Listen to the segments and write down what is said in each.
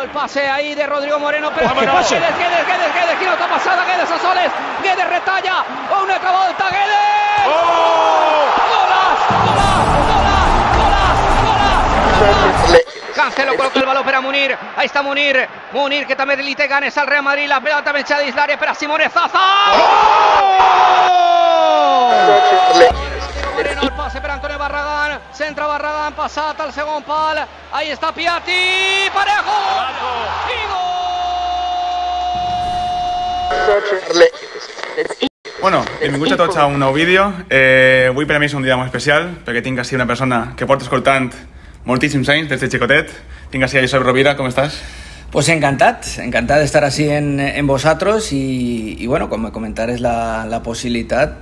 Falló el pase ahí de Rodrigo Moreno, pero Guedes, quina passada, Guedes a soles, Guedes retalla, una altra volta, Guedes! ¡Golaç! Cancelo coloca el balón per a Munir, ahí está Munir que també li té ganes al Real Madrid, la pelota menjada dins l'àrea per a Simone Zaza! Moreno, el pase per Antonio Barragán, centra Barragán, passat al segon pal, ahí està Piatti, Parejo! I gol! Bueno, benvinguts a tots a un nou vídeo. Avui per a mi és un dia molt especial perquè tinc així una persona que porta escoltant moltíssims anys, des de xicotet. Tinc així a Josep Rovira, com estàs? Pues encantado de estar así en vosotros y bueno, como comentar es la posibilidad,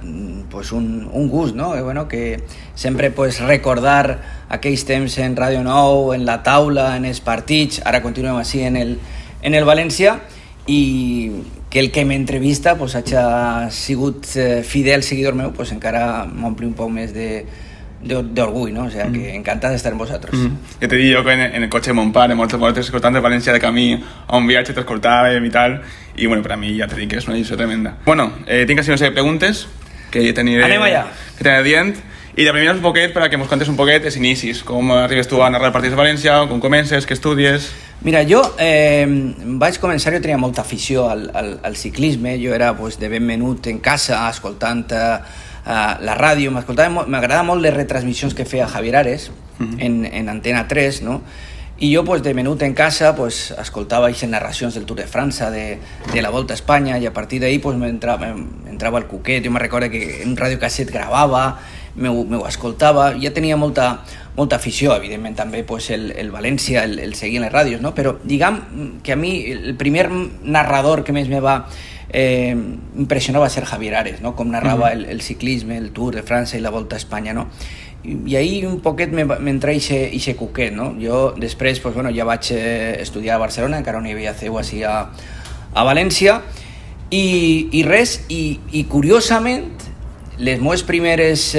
pues un gust, ¿no? Bueno, que siempre pues recordar aquells temps en Radio Nou, en la taula, en els partits, ara continuem així en el València, i que el que m'entrevista pues hagi sigut fidel seguidor meu, pues encara m'ompli un poc més d'orgull, ¿no? O sea, que encantat d'estar amb vosaltres. Ja t'he dit jo que en el cotxe de mon pare, moltes voltes escoltant de València de camí a un viatge t'escoltàvem i tal, i bueno, per a mi ja t'he dit que és una lliçó tremenda. Bueno, tinc així una sèrie de preguntes que t'aniré dient, i la primera és un poquet per a que mos contes un poquet els inicis, com arribes tu a narrar partits de València, com comences, què estudies... Mira, jo vaig començar, jo tenia molta afició al ciclisme, jo era pues, de ben menut en casa, escoltant la ràdio, m'agradava molt les retransmissions que feia Javier Ares en Antena 3, no? I jo pues, de menut en casa pues, escoltava aquestes narracions del Tour de França, de la Volta a Espanya, i a partir d'ahí pues, entrava al Cuquet, jo me recordo que en un radiocasset gravava, m'ho escoltava, ja tenia molta afició, evidentment també pues, el València, el seguir en les ràdios, no? Però diguem que a mi el primer narrador que més me va impressionar va ser Javier Ares, no? Com narrava el ciclisme, el Tour de França i la Volta a Espanya, no? I ahí un poquet m'entra ixe cuquet, no? Jo després pues, bueno, ja vaig estudiar a Barcelona, encara no hi havia CEU així a València, i res, i curiosament les meves primeres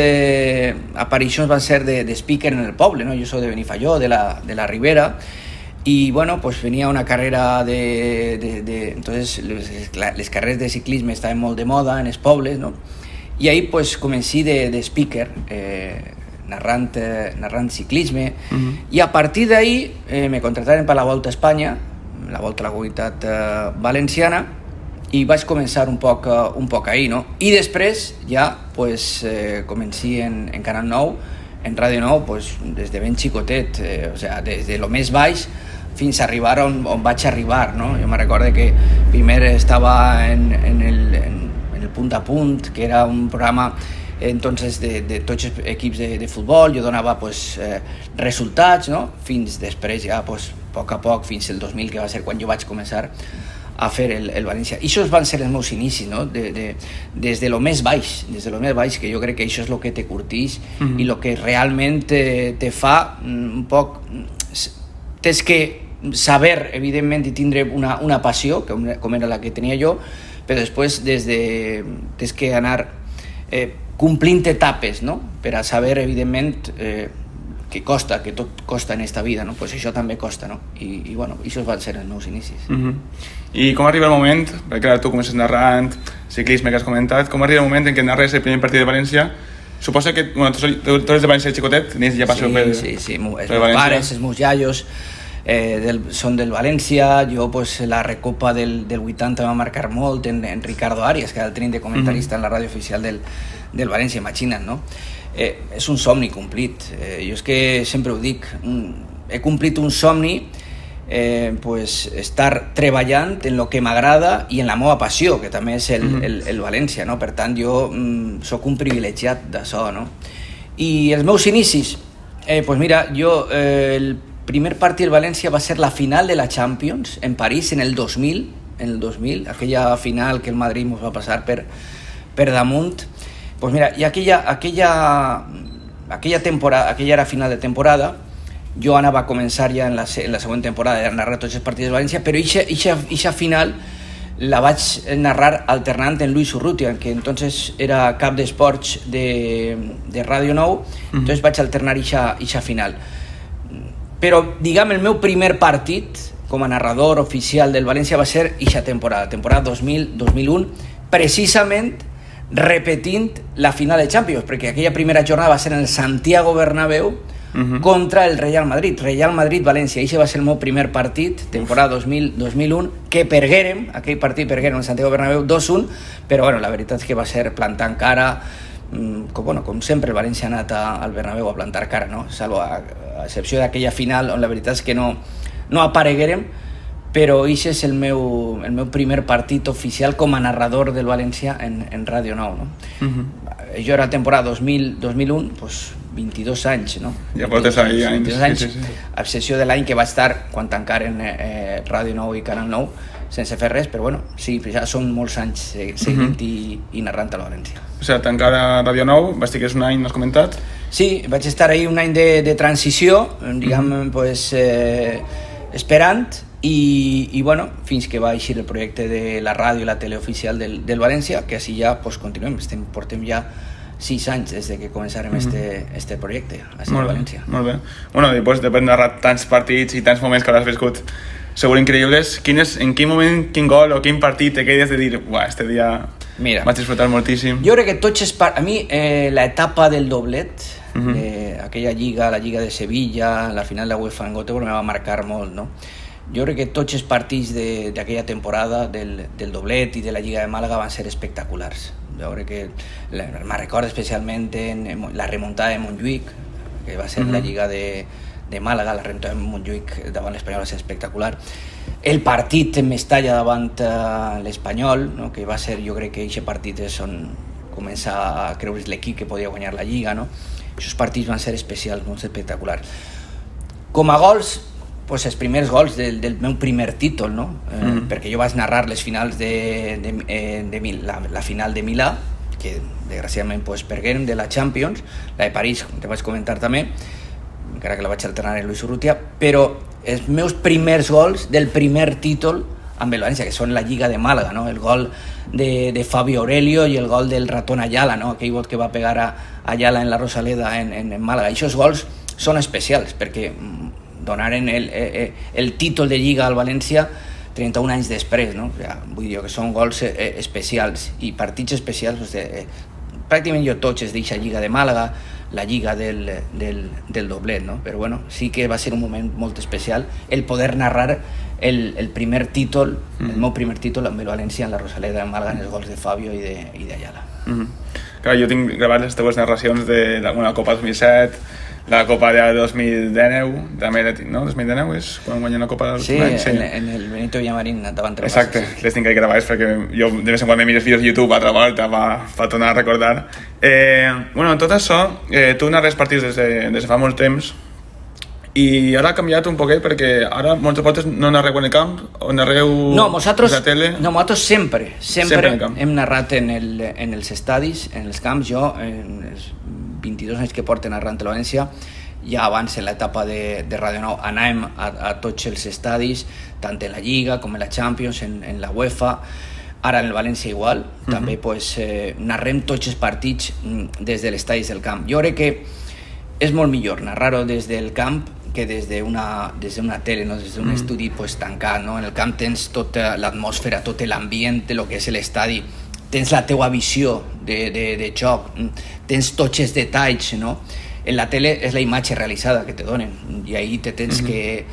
aparicions van ser de speaker en el poble, no? Jo soc de Benifaió, de la Ribera, y bueno, pues venía una carrera entonces les carreres de ciclisme estaven molt de moda en els pobles, no? I ahí pues comencí de speaker, narrant ciclisme, i a partir d'ahí me contrataren per la Volta a Espanya, la Volta a la Comunitat Valenciana, i vaig començar un poc ahí, no? I després ja pues, comencí en Canal 9, en Ràdio Nou, pues, des de ben xicotet, o sea, des de lo més baix fins a arribar on vaig arribar, no? Jo me recordo que primer estava en el Punt a Punt, que era un programa entonces de tots els equips de futbol, jo donava pues, resultats, no? Fins després ja, pues, a poc, fins el 2000, que va ser quan jo vaig començar a fer el València. I això van ser els meus inicis, no? Des de lo més baix, que jo crec que això és el que te curtís i el que realment te fa un poc... Tens que saber, evidentment, i tindre una passió, com era la que tenia jo, però després tens que anar complint etapes, no? Per a saber, evidentment, que costa, que tot costa en esta vida, no? Pues això també costa, no? I bueno, això van ser els meus inicis. I com arriba el moment, perquè ara tu comences narrant ciclisme que has comentat, com arriba el moment en què narres el primer partit de València? Suposo que, bueno, tu eres de València de xicotet, tenies ja passió per València. Sí, els meus pares, els meus iaios són del València, jo pues, la recopa del 80 va marcar molt en Ricardo Arias, que era el tenint de comentarista en la ràdio oficial del València, imagina't, no? És un somni complit. Jo és que sempre ho dic, he complit un somni, pues, estar treballant en el que m'agrada i en la meva passió, que també és el València, no? Per tant, jo sóc un privilegiat d'això, no? I els meus inicis, pues mira, jo el primer partit del València va ser la final de la Champions en París en el 2000, aquella final que el Madrid ens va passar per damunt. Pues mira, i aquella temporada, aquella era final de temporada, jo anava a començar ja en la següent temporada a narrar tots els partits de València, però eixa final la vaig narrar alternant en Luis Urrutia, que entonces era cap d'esports de Ràdio Nou, entonces vaig alternar eixa final. Però, diguem, el meu primer partit com a narrador oficial del València va ser eixa temporada 2000-2001, precisament repetint la final de Champions, perquè aquella primera jornada va ser en el Santiago Bernabéu contra el Real Madrid, València. Eixe va ser el meu primer partit, temporada 2000-2001, que perguérem, aquell partit perguérem en Santiago Bernabéu 2-1, però bueno, la veritat és que va ser plantant cara, com sempre el València ha anat al Bernabéu a plantar cara, no? Salvo a excepció d'aquella final on la veritat és que no apareguérem, però eixe és el meu primer partit oficial com a narrador del València en Ràdio Nou, no? Jo era temporada 2000-2001, pues 22 anys, no? Ja portes ahí anys. 22 anys, a excepció de l'any que va estar quan tancaren Ràdio Nou i Canal 9, sense fer res, però bueno, sí, ja són molts anys seguint i narrant al València. O sigui, tancar a Ràdio Nou, vas dir que és un any, n'has comentat? Sí, vaig estar ahí un any de transició, diguem, pues, esperant, i bueno, fins que va eixir el projecte de la ràdio i la tele oficial del València, que així ja pues, continuem, portem ja 6 anys des que començarem este projecte a València. Molt bé. Bueno, després de narrar tants partits i tants moments que hauràs viscut segur increïbles, en quin moment, quin gol o quin partit te quedes de dir este dia vaig disfrutar moltíssim? Jo crec que tots a mi l'etapa del doblet, aquella lliga, la lliga de Sevilla, la final de la UEFA en Göteborg me va marcar molt, no? Jo crec que tots els partits d'aquella temporada del doblet i de la Lliga de Màlaga van ser espectaculars. Jo crec que me'n recordo especialment en la remuntada de Montjuïc, que va ser la Lliga de Màlaga, la remuntada de Montjuïc davant l'Espanyol va ser espectacular. El partit en Mestalla davant l'Espanyol, no? Que va ser, jo crec que aquest partit és on comença a creure's l'equip que podia guanyar la Lliga, no? Aquests partits van ser especials, molt espectaculars. Com a gols, pues els primers gols del meu primer títol, no? Perquè jo vaig narrar les finals la final de Milà, que desgraciadament pues, perguérem, de la Champions, la de París, que vaig comentar també, encara que la vaig alternar en Luis Urrutia, però els meus primers gols del primer títol amb el València, que són la Lliga de Màlaga, no? El gol de Fabio Aurelio i el gol del ratón Ayala, no? Aquell gol que va pegar a Ayala en la Rosaleda en Màlaga. Aquests gols són especials perquè donaren el títol de Lliga al València 31 anys després, no? O sigui, vull dir que són gols especials i partits especials, pràcticament jo tots els d'eixa Lliga de Màlaga, la Lliga del doblet, no? Però bueno, sí que va ser un moment molt especial el poder narrar el primer títol, el meu primer títol amb el València en la Rosaleda de Màlaga, en els gols de Fabio i d'Ayala. Clar, jo tinc gravat les teves narracions de la Copa 2007, la Copa de 2019, també, no? 2019 és quan guanya la Copa del Sí, en el Benito Villamarín davant de Exacte, les tinc ahí gravades perquè jo de vez en quan me mires vídeos de YouTube a altra volta per tornar a recordar. Bueno, tot això, tu narres partits des de fa molt temps i ara ha canviat un poquet perquè ara moltes voltes no narreu en el camp o narreu a la tele? No, nosaltres sempre hem narrat en els estadis, en els camps. Jo, en els 22 anys que porten narrant a València, ja abans en l'etapa de Ràdio Nou anàvem a tots els estadis, tant en la Lliga com en la Champions, en la UEFA, ara en el València igual, també pues, narrem tots els partits des de l'estadis del camp. Jo crec que és molt millor narrar-ho des del camp que des d'una tele, no? Des d'un estudi pues, tancat. No? En el camp tens tota l'atmosfera, tot l'ambient, el que és l'estadi, tens la teua visió de joc, tens tots els detalls, no? En la tele és la imatge realitzada que te donen i ahí te tens que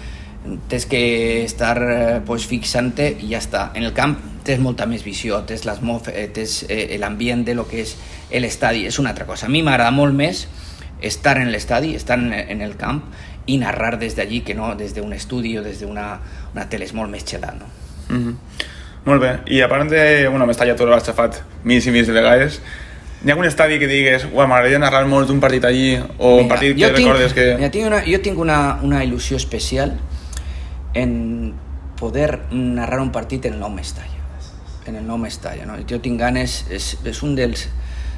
estar pues, fixant-te i ja està. En el camp tens molta més visió, tens l'ambient de lo que és l'estadi, és una altra cosa. A mi m'agrada molt més estar en l'estadi, estar en el camp i narrar des d'allí que no des d'un estudi o des d'una tele, és molt més xelat, no? Molt bé, i a part de Mestalla, tu l'has xafat mils i mils de vegades, hi ha algun estadi que digues m'agradaria narrar molt un partit allí o un partit que recordes que... Jo tinc una il·lusió especial en poder narrar un partit en el nou Mestalla, no? Jo tinc ganes, és un dels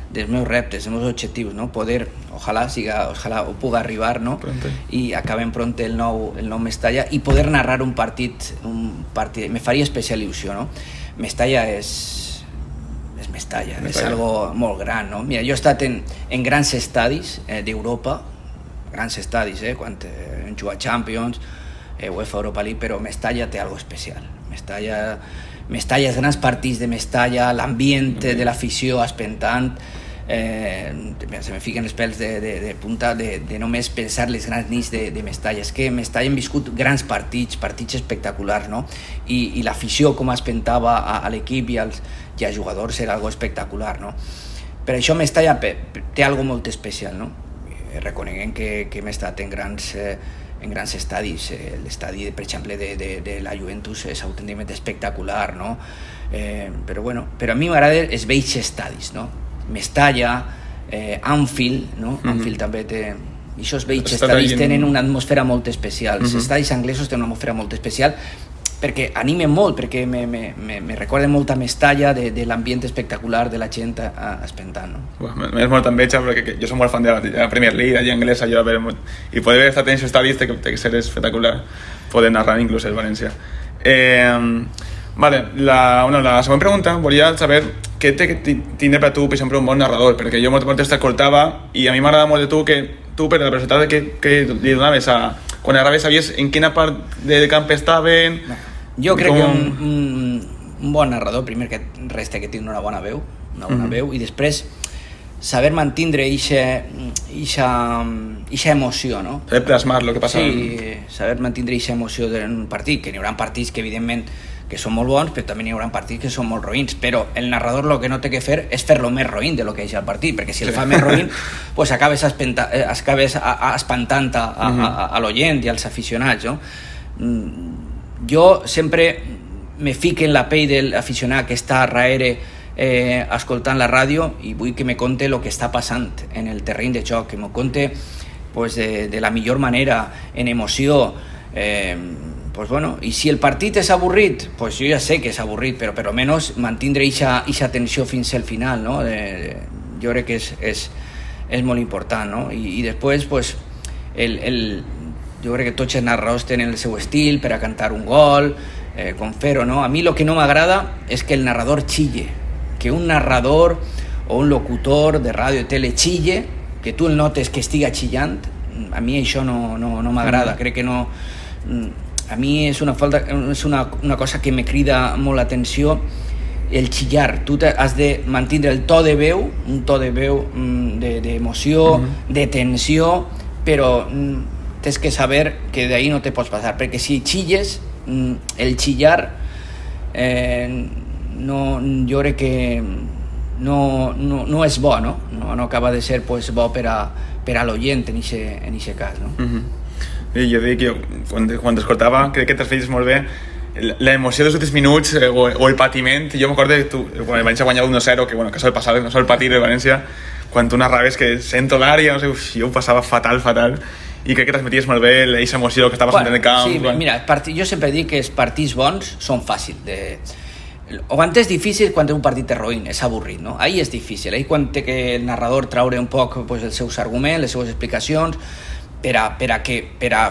meus reptes, dels meus objectius, no? Poder, ojalà ho pugui arribar, no? I acabem pront el nou Mestalla i poder narrar un partit me faria especial il·lusió, no? Mestalla és Mestalla, és algo molt gran, no? Mira, jo he estat en grans estadis d'Europa, grans estadis, quan hem jugat Champions, UEFA Europa League, però Mestalla té algo especial. Mestalla, els grans partits de Mestalla, l'ambient de l'afició espentant, se me fiquen els pèls de punta de només pensar les grans nits de Mestalla. És que Mestalla hem viscut grans partits espectaculars, no? I l'afició com espentava a l'equip i als jugadors era algo espectacular, no? Per això Mestalla té algo molt especial, no? Reconeguem que hem estat en grans estadis. L'estadi, per exemple, de la Juventus és autènticament espectacular, no? Però a mi m'agraden els vells estadis, no? Mestalla, Anfield, no? Anfield també té... I aquests vells estadis tenen una atmosfera molt especial. Els estadis anglesos tenen una atmosfera molt especial perquè animen molt, perquè me recorden molt a Mestalla de l'ambient espectacular de la gent espentant, no? M'és molt enveja perquè jo soc molt fan de la Premier League, de la anglesa, i poder estar en aquests estadis té que ser espectacular, poder narrar inclús el València. Vale, la següent pregunta volia saber què té que tindre per tu, per exemple, un bon narrador, perquè jo moltes vegades t'escoltava i a mi m'agrada molt de tu que tu, per la personalitat que li donaves quan narraves, sabies en quina part del camp estaven... Jo crec que un bon narrador, primer que res, té que tindre una bona veu, i després saber mantindre eixa emoció, no? Saber plasmar el que passa. Sí, saber mantindre eixa emoció en un partit, que n'hi haurà partits que evidentment que són molt bons, però també n'hi haurà partits que són molt roïns, però el narrador el que no té que fer és fer-lo més roïn de lo que és el partit, perquè si el fa més roïn, pues acabes espantant a l'oient i als aficionats, no? Jo sempre me fico en la pell de l'aficionat que està darrere escoltant la ràdio i vull que me conte el que està passant en el terreny de joc, que me conte pues, de la millor manera, en emoció. Pues bueno, i si el partit és avorrit, pues jo ja sé que és avorrit, però per almenys mantindre eixa tensió fins al final, no? Jo crec que és molt important, no? I després, pues, jo crec que tots els narradors tenen el seu estil per a cantar un gol, com fer-ho, no? A mi el que no m'agrada és que el narrador xille, que un narrador o un locutor de ràdio o tele xille, que tu el notes que estiga xillant, a mi això no m'agrada, crec que no... A mi és una cosa que me crida molt l'atenció, el xillar. Tu has de mantindre el to de veu, un to de veu d'emoció, de tensió, però tens que saber que d'ahí no te pots passar, perquè si xilles, el xillar jo crec que no és bo, no? No acaba de ser pues, bo per a l'oient en aquest cas, no? Jo dic que quan t'escoltava crec que t'has fet molt bé l'emoció dels últims minuts o el patiment. Jo m'acordo que tu, quan el València guanyava 1-0, que sol passar, no sol patir el València, quan tu narraves que sento l'àrea, no sé, jo ho passava fatal, i crec que transmeties molt bé aquesta emoció que estava sentint en el camp. Sí, mira, jo sempre dic que els partits bons són fàcils de... Quan és difícil, quan té un partit roïn, és avorrit, no? Ahí és difícil, ahí quan té que el narrador traure un poc pues, els seus arguments, les seues explicacions, per a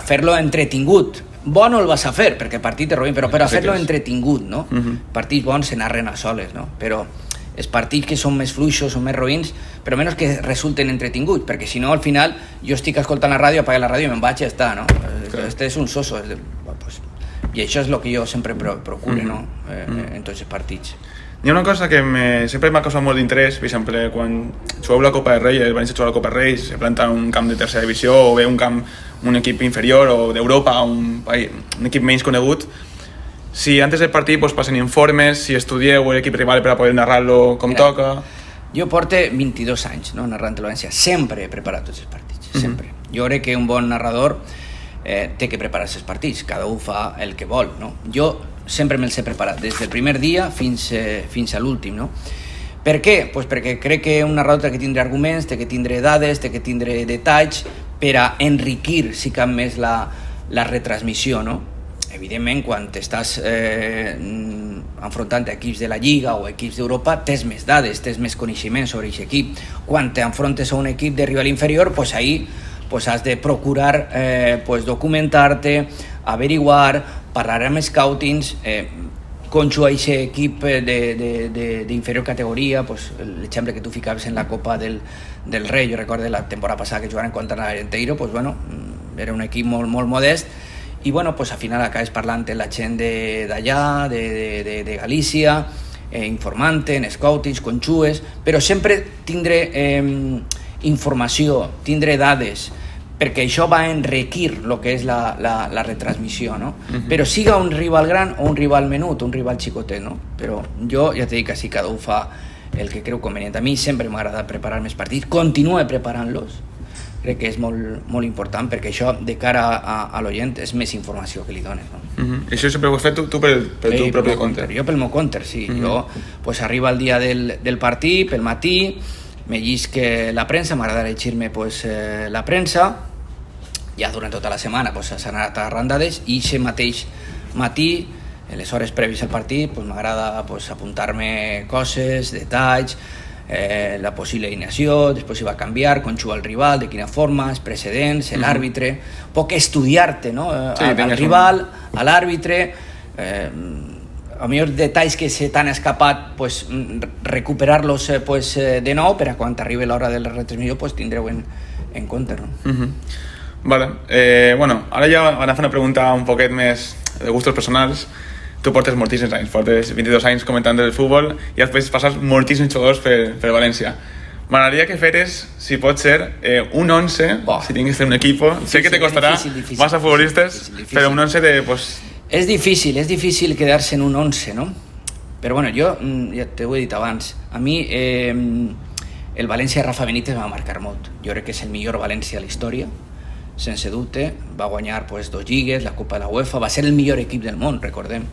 fer-lo entretingut. Bo no el vas a fer, perquè el partit és roïn, però per a fer-lo entretingut, no? Partits bons se narren a soles, no? Però els partits que són més fluixos, són més roïns, però menys que resulten entretinguts, perquè si no, al final, jo estic escoltant la ràdio, apague la ràdio i me'n vaig i ja està, no? Este és un soso. I això és el que jo sempre procuro, no? En tots els partits. Hi ha una cosa que sempre m'ha causat molt d'interès, per exemple, quan jugueu la Copa del Rei, el València juga la Copa del Rei, se planta en un camp de tercera divisió o ve un equip inferior o d'Europa, un equip menys conegut. Si antes del partit pues, passen informes, si estudieu l'equip rival per a poder narrar-lo com toca... Jo porto 22 anys narrant el València, sempre he preparat tots els partits, sempre. Jo crec que un bon narrador té que preparar els partits, cada un fa el que vol, no? Jo sempre me'ls he preparat, des del primer dia fins a l'últim, no? Per què? Pues perquè crec que un narrador té que tindre arguments, té que tindre dades, té que tindre detalls per a enriquir, si cap més, la retransmissió, no? Evidentment, quan t'estàs enfrontant a equips de la Lliga o equips d'Europa, tens més dades, tens més coneixement sobre aquest equip. Quan t'enfrontes a un equip de rival inferior, pues ahí pues has de procurar documentar-te, averiguar, parlar amb scoutings, conjugar aquest equip d'inferior categoria, pues, l'exemple que tu ficaves en la Copa del Rei, jo recordo la temporada passada que jugaren contra l'Arenteiro, pues, bueno, era un equip molt modest, i bueno, pues, al final acabes parlant amb la gent d'allà, de Galícia, informant, en scoutings, conxues, però sempre tindré informació, tindré dades, perquè això va enriquir el que és la retransmissió, no? Però siga un rival gran o un rival menut, un rival xicotet, no? Però jo ja t'he dit que sí, cada un fa el que creu convenient. A mi sempre m'agrada preparar més partits, continuo preparant-los, crec que és molt important, perquè això de cara a l'oient és més informació que li dones, no? I això sempre ho has fet tu pel teu propi compte? Jo pel meu compte, sí. Jo, pues, arriba el dia del partit, pel matí, me llisc la premsa, m'agrada llegir-me pues, la premsa, ja durant tota la setmana pues, s'han anat agarrant dades, i aquest mateix matí, en les hores prèvies al partit, pues, m'agrada pues, apuntar-me coses, detalls, la possible alineació, després si va canviar, com juga el rival, de quina forma, els precedents, l'àrbitre, un poc estudiar-te, no? Al rival, a l'àrbitre, a millor detalls que se t'han escapat, pues, recuperar-los pues, de nou, per a quan arribi l'hora de la retransmissió pues, tindreu en compte, no? Vale. Bueno, ara ja van a fer una pregunta un poquet més de gustos personals. Tu portes moltíssims anys, portes 22 anys comentant el futbol i després passes moltíssims jugadors per València. M'agradaria que feres, si pot ser, un 11, si tinguis un equip. Sé que te costarà massa futbolistes, però un 11 de... Pues... És difícil quedar-se en un 11, no? Però bueno, jo, ja t'ho he dit abans, a mi el València de Rafa Benítez va marcar molt. Jo crec que és el millor València de la història, sense dubte. Va guanyar pues, 2 lligues, la Copa de la UEFA, va ser el millor equip del món, recordem.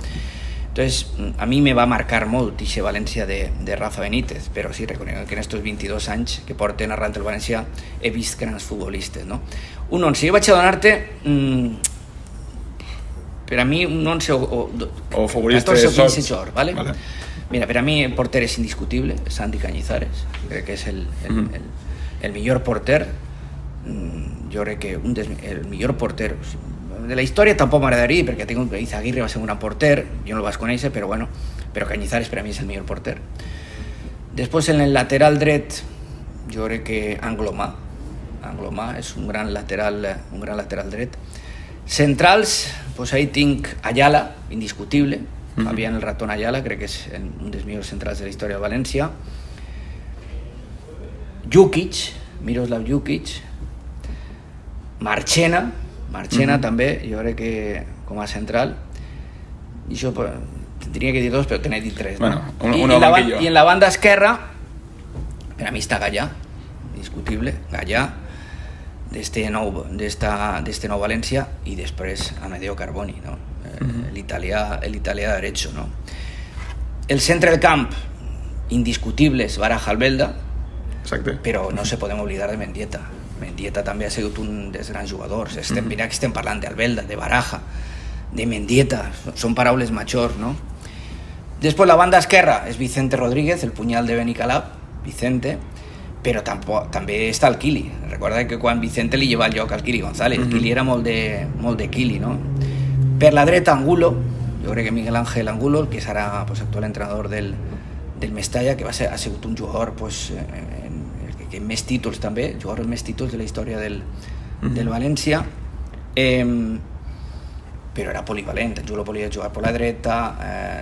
Entonces, a mi me va marcar molt aquest València de Rafa Benítez, però sí, reconec que en estos 22 anys que porten narrant el València he vist grans futbolistes, no? Un 11, jo vaig a donar-te... per a mi un 11 o futbolistes 14 o 15 jugadors, ¿vale? Mira, per a mi el porter és indiscutible, Santi Cañizares, crec que és el millor porter, jo crec que el millor porter de la història tampoc m'agradaria, perquè tinc Izaguirre va ser un gran porter, jo no el vaig conèixer, però bueno, però Cañizares per a mi és el millor porter. Després en el lateral dret, jo crec que Anglomà és un gran lateral dret. Centrals, pues ahí tinc Ayala, indiscutible, Fabián el ratón Ayala, crec que és un dels millors centrals de la història de València. Jukic, Miroslav Jukic. Marchena també, jo crec que com a central. I això tindria que dir 2, però t'he dit 3. Bueno, no? I en la banda esquerra, per a mi està Gallà, indiscutible, Gallà, d'este nou València, i després Amedeo Carboni, no? L'italià de derecho, no? El centre del camp, indiscutibles, Baraja Albelda, però no se podem oblidar de Mendieta. Mendieta també ha sigut un dels grans jugadors. Mira que estem parlant d'Albelda, de Baraja, de Mendieta, són paraules majors, no? Després la banda esquerra és Vicente Rodríguez, el punyal de Benicalap, Vicente, però també està el Kili. Recorda que quan Vicente li lleva el lloc al Kili González, el Kili era molt de Kili, no? Per la dreta, Angulo, jo crec que Miguel Ángel Angulo, el que serà pues, actual entrenador del Mestalla, que ha sigut un jugador pues, que més títols també, jugador amb més títols de la història del València, però era polivalent. Angulo podia jugar per la dreta,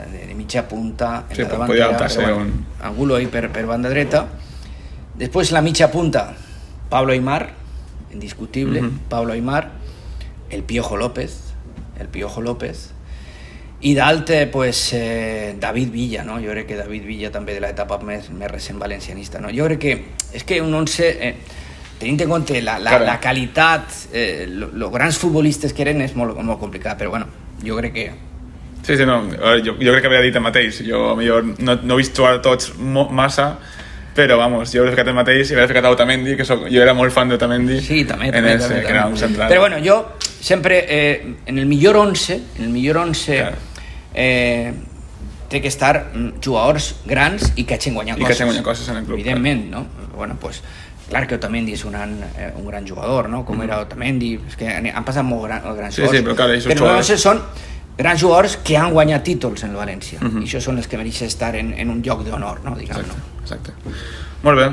de mitja punta, en la davantera, Angulo ahí per banda dreta. Després la mitja punta, Pablo Aimar, indiscutible, Pablo Aimar, el Piojo López, i dalt, pues, David Villa, no? Jo crec que David Villa també de l'etapa més recent valencianista, no? Jo crec que és que un 11, tenint en compte la qualitat, els grans futbolistes que eren, és molt complicat, però bueno, jo crec que... Sí, no, jo crec que havia dit el mateix, jo no he vist jugar tots massa, però vamos, jo he ficat el mateix i he ficat Otamendi, que jo era molt fan d'Otamendi. Sí, també. Que era un central. Però bueno, jo sempre, en el millor 11, té que estar jugadors grans i que hagin guanyat coses. I que hagin guanyat coses en el club. Evidentment, no? Bueno, pues, clar que Otamendi és un gran jugador, no? Com era Otamendi, és que han passat molt grans jugadors. Sí, però clar, aquests jugadors... Però són grans jugadors que han guanyat títols en el València, i això són els que mereixen estar en un lloc d'honor, no? Exacte. Molt bé.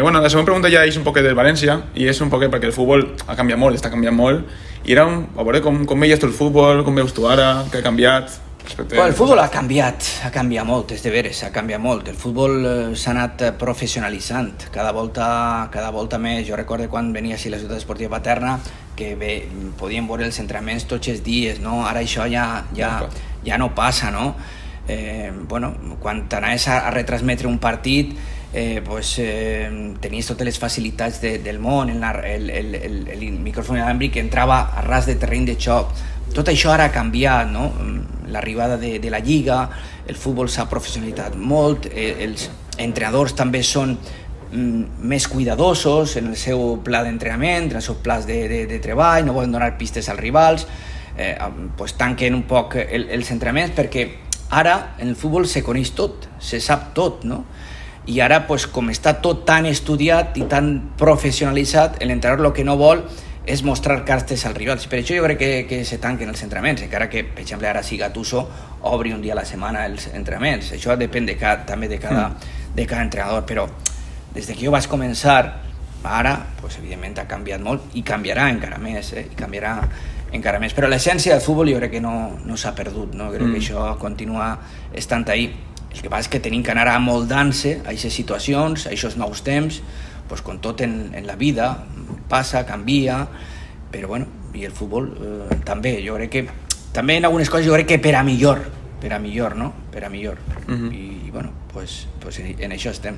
Bueno, la segona pregunta ja és un poquet del València, i és un poquet perquè el futbol ha canviat molt, està canviant molt, I era a veure com veies tu el futbol, com veus tu ara, què ha canviat? El futbol ha canviat molt, és de veres, ha canviat molt. El futbol s'ha anat professionalitzant, cada volta més. Jo recordo quan venia a la ciutat esportiva Paterna que podíem veure els entrenaments tots els dies, no? Ara això ja no passa, no? Quan anaves a retransmetre un partit tenies totes les facilitats del món, el micròfon inàmbric que entrava a ras de terreny de xoc. Tot això ara ha canviat, no? L'arribada de la Lliga, el futbol s'ha professionalitzat molt, els entrenadors també són més cuidadosos en el seu pla d'entrenament, en els seus plans de treball, no volen donar pistes als rivals, tanquen un poc els entrenaments, perquè ara en el futbol se coneix tot, se sap tot, no? I ara, com està tot tan estudiat i tan professionalitzat, l'entrenador el que no vol és mostrar cartes als rivals. Per això jo crec que se tanquen els entrenaments, encara que, per exemple, ara si Gattuso obri un dia a la setmana els entrenaments. Això depèn també de cada entrenador, però des que jo vaig començar, ara, evidentment ha canviat molt i canviarà encara més, però l'essència del futbol jo crec que no s'ha perdut, no? Crec que això continua estant ahí. El que passa és que tenim que anar amoldant-se a aquestes situacions, a aquests nous temps, com tot en la vida, passa, canvia, però bueno, i el futbol també, jo crec que també en algunes coses jo crec que per a millor, no? Per a millor. I bueno, en això estem.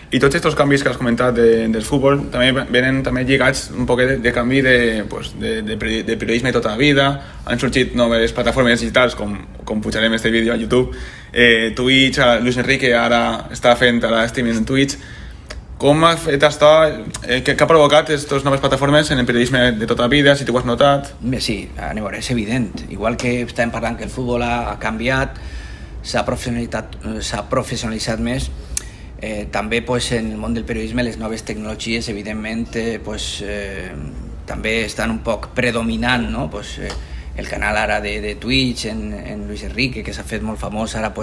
I tots aquests canvis que has comentat del futbol també venen lligats un poc de canvi de periodisme tota la vida. Han sorgit noves plataformes digitals com pujarem este vídeo a YouTube, Twitch, Luis Enrique ara està fent streaming en Twitch. Com ha fet això, què ha provocat aquestes noves plataformes en el periodisme de tota la vida, si t'ho has notat? Sí, és evident. Igual que estàvem parlant que el futbol ha canviat, s'ha professionalitzat més, també en el món del periodisme les noves tecnologies evidentment també estan un poc predominant, no? El canal ara de Twitch en Luis Enrique, que s'ha fet molt famós ara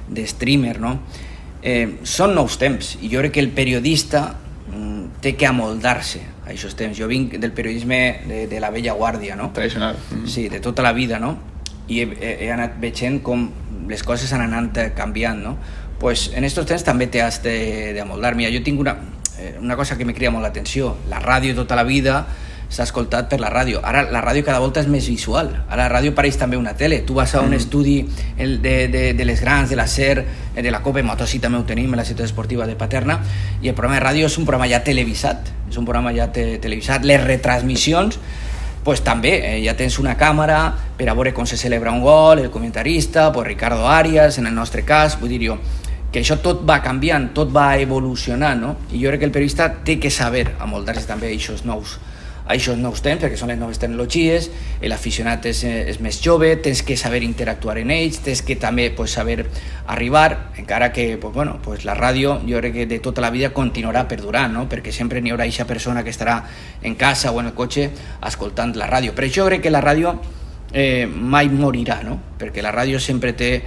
de streamer, no? Són nous temps i jo crec que el periodista té que amoldar-se a aquests temps. Jo vinc del periodisme de la vella guàrdia, no? Tradicional. Sí, de tota la vida, no? I he anat veient com les coses han anat canviant, no? En aquests temps també t'has d'amoldar. Mira, jo tinc una cosa que me crida molt l'atenció. La ràdio tota la vida s'ha escoltat per la ràdio. Ara la ràdio cada volta és més visual. Ara la ràdio pareix també una tele. Tu vas a un estudi de les grans, de la SER, de la COPE, nosaltres sí també ho tenim a la ciutat esportiva de Paterna, i el programa de ràdio és un programa ja televisat. Les retransmissions també, ja tens una càmera per a veure com se celebra un gol, el comentarista, Ricardo Arias, en el nostre cas, vull dir jo, que això tot va canviant, tot va evolucionant, no? I jo crec que el periodista té que saber amoldar-se també a aquests nous temps, perquè són les noves tecnologies, l'aficionat és més jove, tens que saber interactuar en ells, tens que també saber arribar, encara que la ràdio jo crec que de tota la vida continuarà perdurant, no? Perquè sempre n'hi haurà aquesta persona que estarà en casa o en el cotxe escoltant la ràdio. Per això crec que la ràdio mai morirà, no? Perquè la ràdio sempre té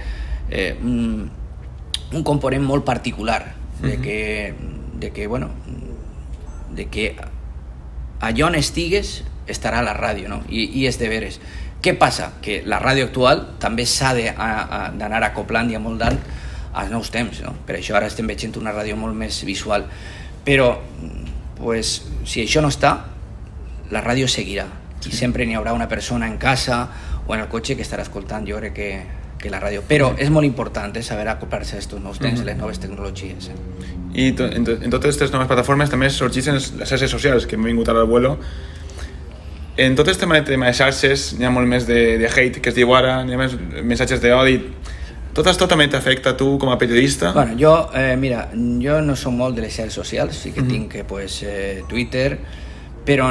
un component molt particular de que allà on estigues estarà la ràdio, no? I és de veres. Què passa? Que la ràdio actual també s'ha d'anar acoplant i amoldant als nous temps, no? Per això ara estem veient una ràdio molt més visual. Però, si això no està, la ràdio seguirà. I sempre n'hi haurà una persona en casa o en el cotxe que estarà escoltant, jo crec que la ràdio. Però és molt important saber acoplar-se a aquests nous temps, les noves tecnologies. I en totes aquestes noves plataformes també sorgeixen les xarxes socials que hem vingut ara al vuelo. En tot este tema de xarxes n'hi ha molt més de hate, que es diu ara, n'hi ha més missatges d'odi. Tot això també t'afecta a tu com a periodista? Mira, jo no soc molt de les xarxes socials, sí que tinc Twitter, però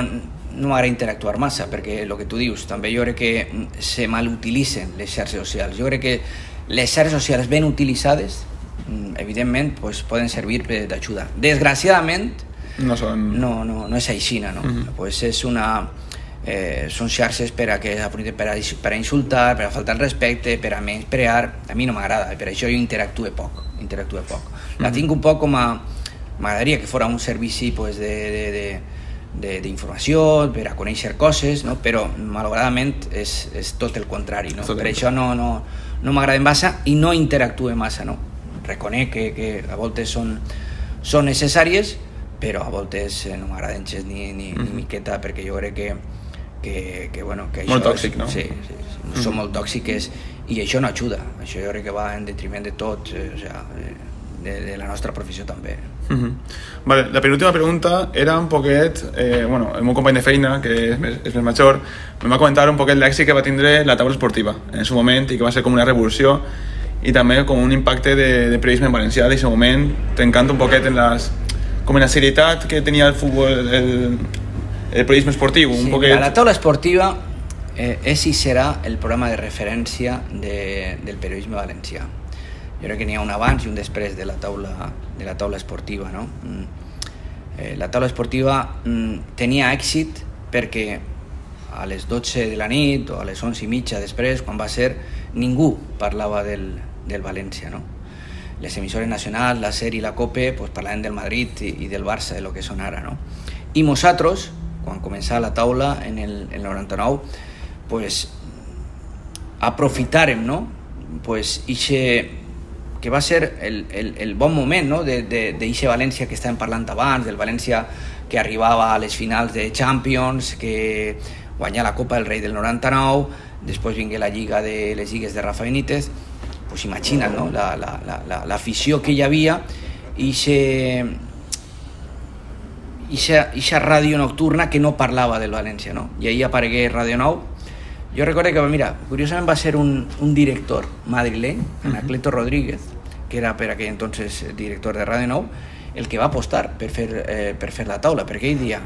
no m'agrada interactuar massa, perquè el que tu dius, també jo crec que se malutilitzen les xarxes socials. Jo crec que les xarxes socials ben utilitzades, evidentment, poden servir d'ajuda. Desgraciadament, no és així, no? Són xarxes per a insultar, per a faltar el respecte, per a menysprear. A mi no m'agrada, per això jo interactue poc. La tinc un poc com a... M'agradaria que fos un servici d'informació, per a conèixer coses, no? Però malauradament és tot el contrari, no? Per això no m'agrada massa i no interactue massa, no? Reconec que a voltes són necessàries, però a voltes no m'agraden gens ni miqueta, perquè jo crec que això molt tòxic, no? Sí, són molt tòxiques i això no ajuda, això jo crec que va en detriment de tot, de la nostra professió també. Vale, la penúltima pregunta era un poquet, el meu company de feina, que és més major, em va comentar un poquet l'èxit que va tindre la taula esportiva en el seu moment i que va ser com una revolució i també com un impacte de periodisme en valencià en aquest moment, trencant un poquet en la serietat que tenia el futbol, el periodisme esportiu. Sí, la taula esportiva és i serà el programa de referència del periodisme valencià. Jo crec que n'hi ha un abans i un després de la taula esportiva, no? La taula esportiva tenia èxit perquè a les 12 de la nit o a les 11:30 després, quan va ser, ningú parlava del València, no? Les emissores nacionals, la SER i la COPE, pues, parlaven del Madrid i del Barça, de lo que són ara, no? I nosaltres, quan començava la taula en el 99, pues, aprofitàrem, no? Pues, que va ser el bon moment, no? d'eixe València que estàvem parlant abans, del València que arribava a les finals de Champions, que guanyà la Copa del Rei del 99, després vingué la Lliga de les Lligues de Rafa Benítez. Pues imagina't, no? L'afició que hi havia i eixa ràdio nocturna que no parlava del València, no? I ahir aparegué Radio Nou. Jo recordo que, mira, curiosament va ser un director madrileny, Anacleto Rodríguez, que era per aquell entonces director de Radio Nou, el que va apostar per fer la taula, perquè ell dia,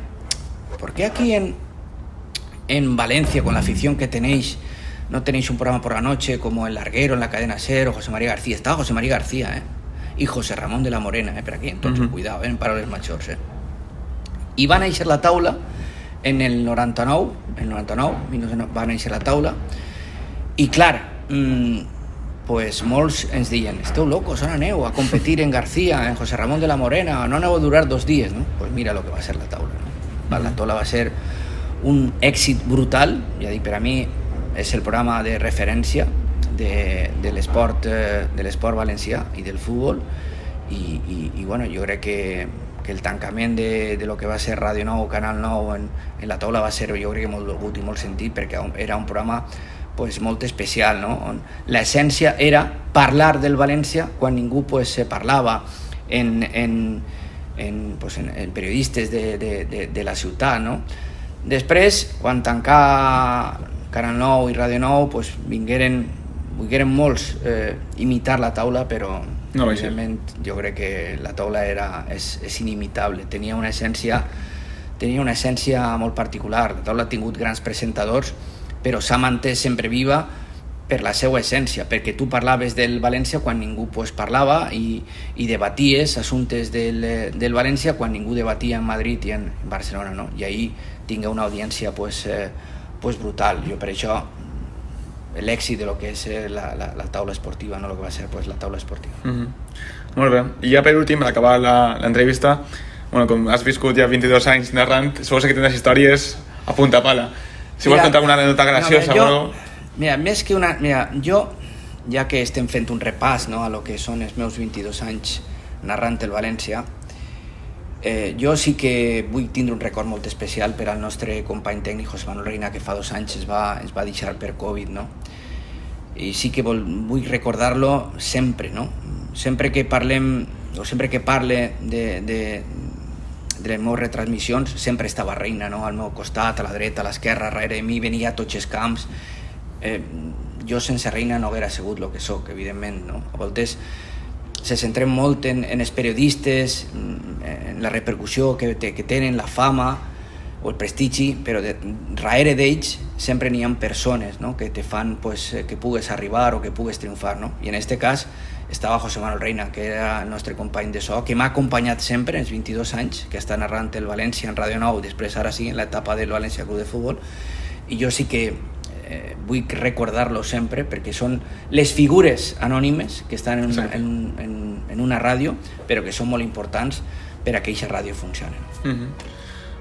¿por qué aquí en Valencia, con la afición que tenéis, no tenéis un programa por la noche como El Larguero en la cadena SER o José María García? Estaba José María García, y José Ramón de la Morena, per aquí, entonces, cuidado, en paraules majors, I va néixer la taula en el 99, va néixer la taula, i clar, pues molts ens deien, esteu locos, on aneu a competir en García, en José Ramón de la Morena, no aneu a durar 2 dies, no? Pues mira lo que va ser la taula, no? La taula va ser un èxit brutal, ja dic, per a mi és el programa de referència de l'esport valencià i del futbol, i bueno, jo crec que el tancament de lo que va ser Radio Nou, Canal Nou en la taula va ser, jo crec que molt dolgut i molt sentit, perquè era un programa pues, molt especial, no? On l'essència era parlar del València quan ningú pues, se parlava en periodistes de la ciutat, no? Després, quan tancà Canal Nou i Radio Nou, pues, vingueren molts imitar la taula, però no, realment jo crec que la taula és inimitable, tenia una essència molt particular. La taula ha tingut grans presentadors, però s'ha mantès sempre viva per la seva essència, perquè tu parlaves del València quan ningú pues, parlava i debaties assumptes del València quan ningú debatia en Madrid i en Barcelona, no? I ahir tingué una audiència pues, brutal. Jo per això l'èxit de lo que és la taula esportiva, no lo que va ser pues, la taula esportiva. Molt bé. I ja per últim, per acabar l'entrevista, com has viscut ja 22 anys narrant, suposo que tindràs històries a punta pala. Si vols contar una anècdota graciosa o algo... Mira, més que una... Mira, jo, ja que estem fent un repàs, no, a lo que són els meus 22 anys narrant el València, jo sí que vull tindre un record molt especial per al nostre company tècnic José Manuel Reina, que fa 2 anys es va deixar per Covid, no? I sí que vull recordar-lo sempre, no? Sempre que parlem, o sempre que parle de les meves retransmissions, sempre estava Reina, no? Al meu costat, a la dreta, a l'esquerra, darrere de mi, venia a tots els camps. Jo sense Reina no haguera sigut el que soc, evidentment, no? A voltes se centrem molt en els periodistes, en la repercussió que tenen, la fama o el prestigi, però darrere d'ells sempre n'hi ha persones, no? Que te fan pues, que pugues arribar o que pugues triomfar, no? I en aquest cas estava José Manuel Reina, que era el nostre company de so, que m'ha acompanyat sempre en els 22 anys que està narrant el València en Radio Nou, després ara sí en l'etapa del València Club de Futbol, i jo sí que vull recordar-lo sempre perquè són les figures anònimes que estan en una ràdio però que són molt importants per a que aquesta ràdio funcioni.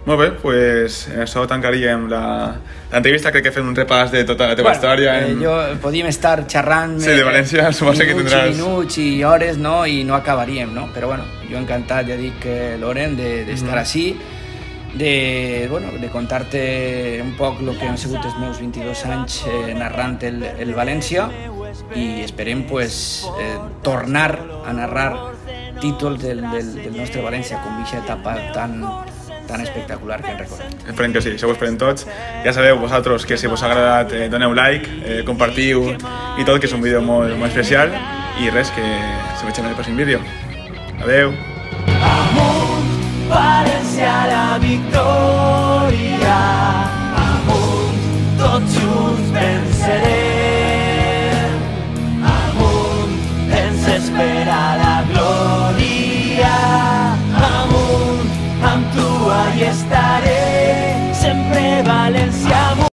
Molt bé, pues això tancaríem l'entrevista. Crec que fem un repàs de tota la teva història. Podíem estar xerrant de València, suposo que tindràs minuts i hores, no? I no acabaríem, no? Però bueno, jo encantat, ja dic, Loren, d'estar així, de contar-te un poc el que han sigut els meus 22 anys narrant el València, i esperem pues, tornar a narrar títols del nostre València com aquesta etapa tan espectacular que hem recordat. Esperem que sí, això ho esperem tots. Ja sabeu vosaltres que si us ha agradat doneu like, compartiu i tot, que és un vídeo molt, molt especial, i res, que se veig en el pròxim vídeo. Adeu! Amunt, València, la victòria. Amunt, tots junts vencerem.